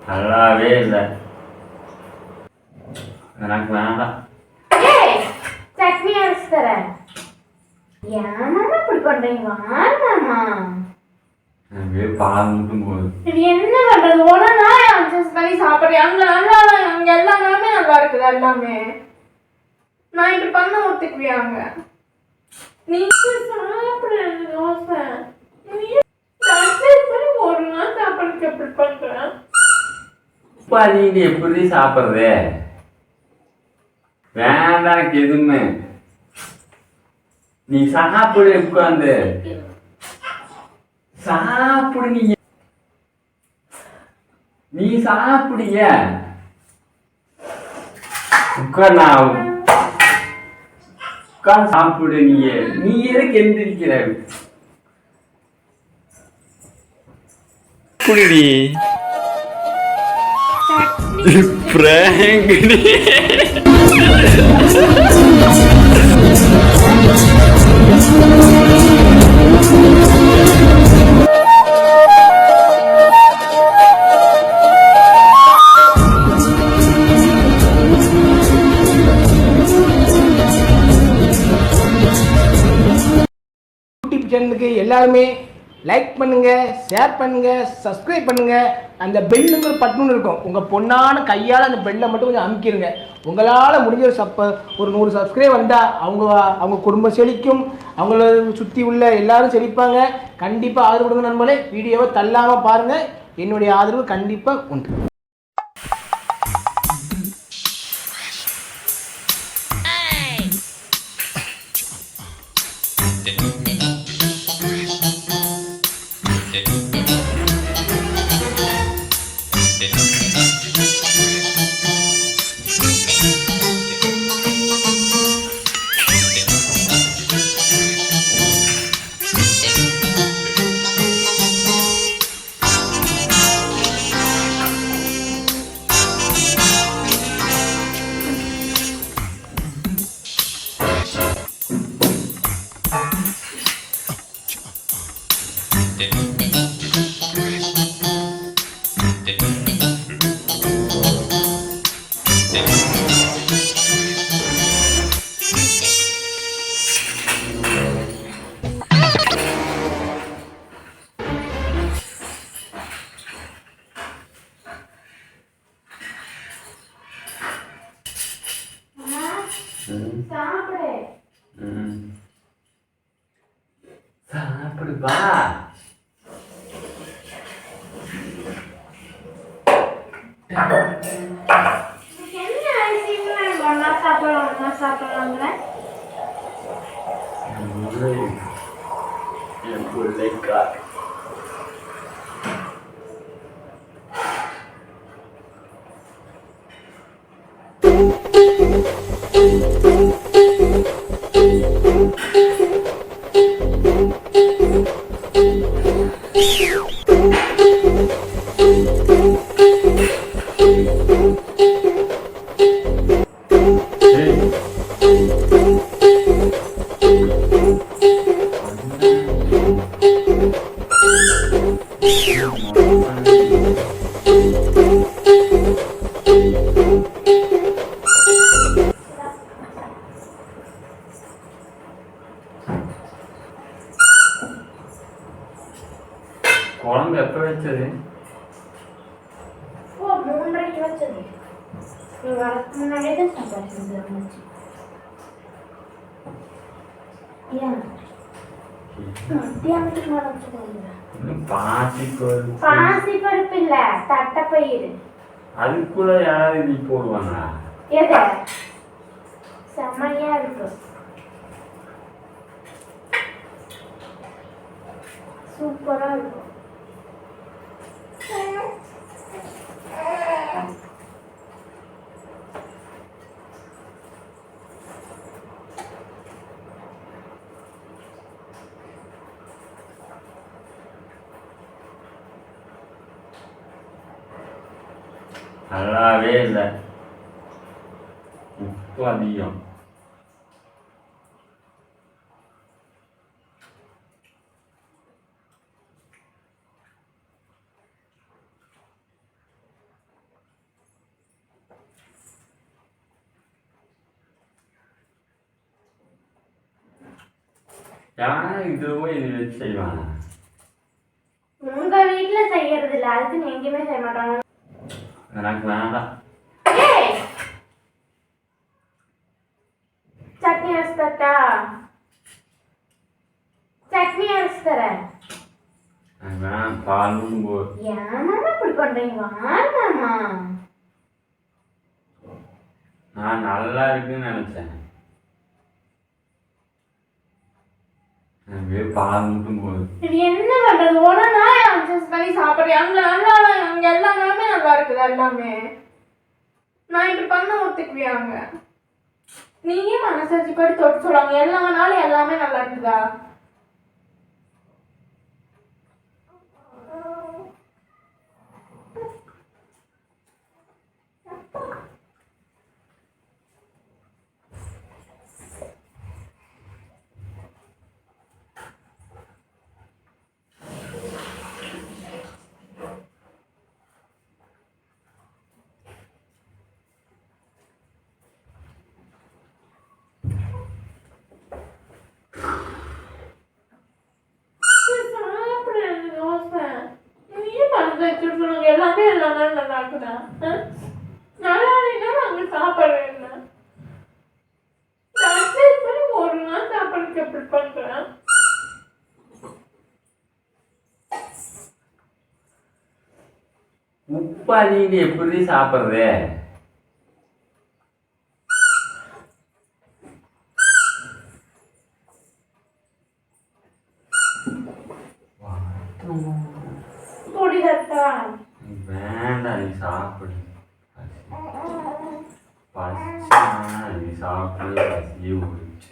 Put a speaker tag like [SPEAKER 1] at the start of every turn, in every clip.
[SPEAKER 1] நல்லாவே இல்லை. எனக்கு வேண்டாம்.
[SPEAKER 2] சட்னி அரைச்சு தரேன். ஏமாமா இப்படி பண்றீங்க? வாமாமா.
[SPEAKER 1] எனக்கு பால் மட்டும் போகுது.
[SPEAKER 2] இது என்ன பண்றது? ஒன்னா அட்ஜஸ்ட் பண்ணி சாப்பிடுறேன். அங்க எல்லாமே நல்லா இருக்குது எல்லாமே. நான் இப்படி பண்ண ஒத்துக்குவியாங்க? நீங்க சாப்பிடுறது தோசை. ஒரு நாள் சாப்பிடுறதுக்கு எப்படி பண்றேன்?
[SPEAKER 1] நீங்க எப்படி சாப்பிடுறது? வேண்டாம் எதுவுமே. நீ சாப்பிடு, உட்காந்து சாப்பிடு. நீ சாப்பிடுங்க. உட்காந்து சாப்பிடு. நீ எதுக்கு எந்திரிக்கிற? புரியுது பிராங்க்.
[SPEAKER 3] யூடியூப் சேனலுக்கு எல்லாருமே லைக் பண்ணுங்க, ஷேர் பண்ணுங்க, சப்ஸ்கிரைப் பண்ணுங்க. அந்த பெல்லுங்கிற பட்டன் இருக்கும், உங்க பொண்ணான கையால் அந்த பெல்லை மட்டும் கொஞ்சம் அமுக்கிடுங்க. உங்களால் முடிஞ்ச ஒரு 100 சப்ஸ்கிரைப் வந்தால் அவங்க குடும்பம் செழிக்கும், அவங்கள சுற்றி உள்ள எல்லாரும் செழிப்பாங்க. கண்டிப்பாக ஆதரவு கொடுங்க நண்பர்களே. வீடியோவை தள்ளாமல் பாருங்கள். என்னுடைய ஆதரவு கண்டிப்பாக உண்டு.
[SPEAKER 1] சாப்பிடு வா.
[SPEAKER 2] சாப்பிடலாங்கிற
[SPEAKER 1] குழம்பு எப்ப வச்சது?
[SPEAKER 2] 3:30 வச்சது. நீ வரக்கு முன்னாடியே தான் சாப்பாடு செஞ்சிருந்துச்சு. பாசி பருப்பு இல்ல, தட்டைப்பயிறு.
[SPEAKER 1] அதுக்குள்ள யாராவது நீ போடுவாங்க?
[SPEAKER 2] எது செம்மையா இருக்கு, சூப்பரா இருக்கும்.
[SPEAKER 1] நல்லாவே இல்லை, உப்பு அதிகம். யாரும் இதுல போய் இது வச்சு செய்வாங்க.
[SPEAKER 2] உங்க வீட்டுல செய்யறது இல்ல, அதுக்கு எங்கேயுமே செய்ய மாட்டாங்க.
[SPEAKER 1] எனக்கு வேண்டாம்.
[SPEAKER 2] ஏய், சட்னி அரைச்சு தரட்டா? சட்னி அரைச்சு தரேன்.
[SPEAKER 1] எனக்கு வேணாம், பாலும் போ.
[SPEAKER 2] ஏன்னா இப்படி பண்றீங்க? வாங்கம்மா.
[SPEAKER 1] நான் நல்லா இருக்குன்னு நினைச்சேன். எனக்கு பால் மட்டும் போகுது.
[SPEAKER 2] இது என்ன பண்றது? உடனே அட்ஜஸ்ட் பண்ணி சாப்பிடுறேன். அங்க நல்லா, அங்க எல்லாமே நல்லா இருக்குது எல்லாமே. நான் இப்படி பண்ண ஒத்துக்குவியாங்க? நீங்க மனசாட்சி படி தொட்டு சொல்லுவாங்க, எல்லா நாளும் எல்லாமே நல்லா இருக்குதா? எல்லாமே எல்லா நாளும் நல்லா இருக்குதா? நல்லா இல்லைன்னா அங்க சாப்பிடுறேன். ஒரு நாள் சாப்பிடுறதுக்கு எப்படி பண்றேன்?
[SPEAKER 1] உப்பா நீங்க எப்படி சாப்பிடுறது?
[SPEAKER 2] பொடி தட்டா?
[SPEAKER 1] வேண்டாம், நீ சாப்பிடு. பசிச்சா நீ சாப்பிடு, பசியே போயிடுச்சு.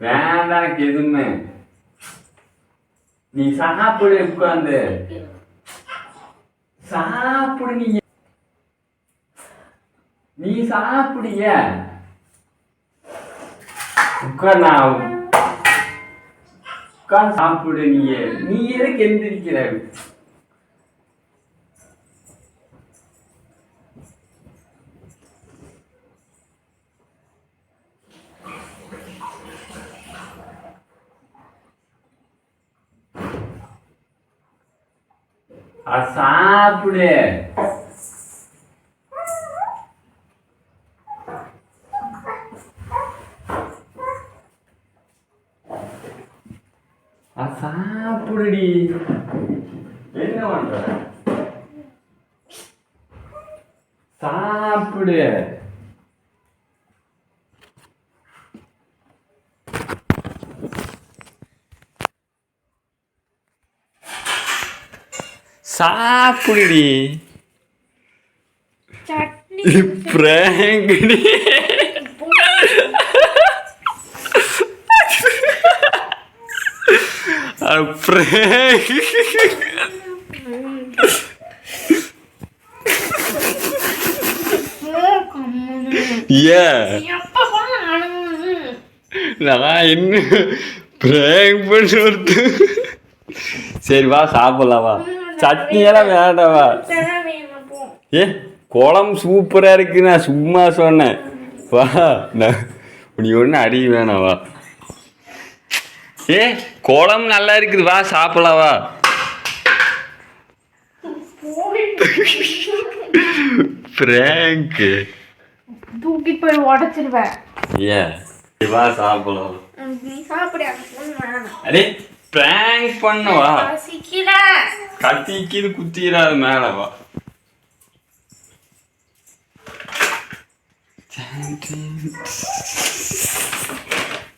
[SPEAKER 1] வேண்டாம் எனக்கு எதுவுமே. நீ சாப்பிடு, உட்காந்து சாப்பிடு. நீ சாப்பிடுங்க. உட்கார், உட்காந்து சாப்பிடு. நீ எதுக்கு எந்திரிக்கிற? சாப்பிடு. சாப்பிடுடி. என்ன பண்ற? சாப்பிடு. சாப்பிடுடி.
[SPEAKER 2] சட்னி
[SPEAKER 1] பிராங்க்டி. பிராங்க். நான் என்ன பிராங்க் பண்ணி? சரி வா சாப்பிடலாம், வா. சட்னியெல்லாம் வேண்டாவா? ஏ குழம்பு சூப்பராக இருக்கு, நான் சும்மா சொன்னேன். வா, நீ ஒன்றும் அடி வேணாம், வா. ஏ குழம்பு நல்லா இருக்குது, வா சாப்பிடலாம், வா. பிராங்க்.
[SPEAKER 2] தூக்கி போய் உடச்சிருவேன்.
[SPEAKER 1] ஏன் வா சாப்பிடலாம்.
[SPEAKER 2] நீ சாப்பிட.
[SPEAKER 1] அடே பிராங்க் பண்ணவா?
[SPEAKER 2] பசிக்கல.
[SPEAKER 1] கத்திக்கிது குத்திராது, மேல வா.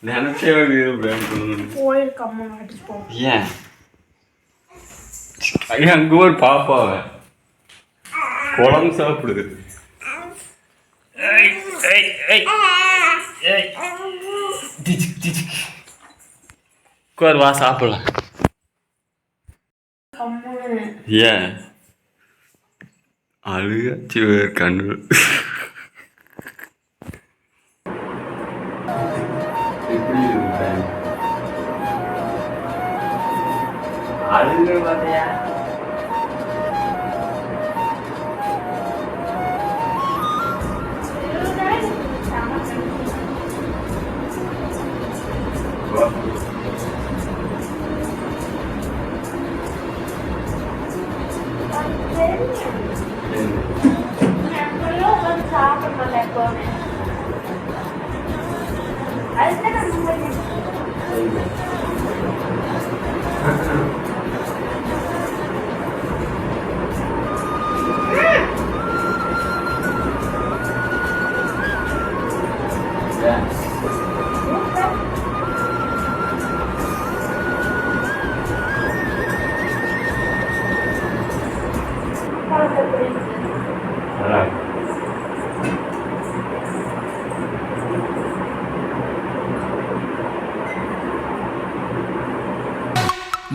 [SPEAKER 1] நினைச்சே பிராங்க் பண்ணணும்.
[SPEAKER 2] போயிருக்கம்மா போ.
[SPEAKER 1] ஏன் அங்க ஒரு பாப்பாவ குழம்பு சாப்பிடுது. உட்கார், வா சாப்பிடலாம். ஏன் அழுகாச்சு கண்ணு? அழுகு பார்த்தியா?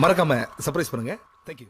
[SPEAKER 4] மறக்காம சர்ப்ரைஸ் பண்ணுங்க. தேங்க்யூ.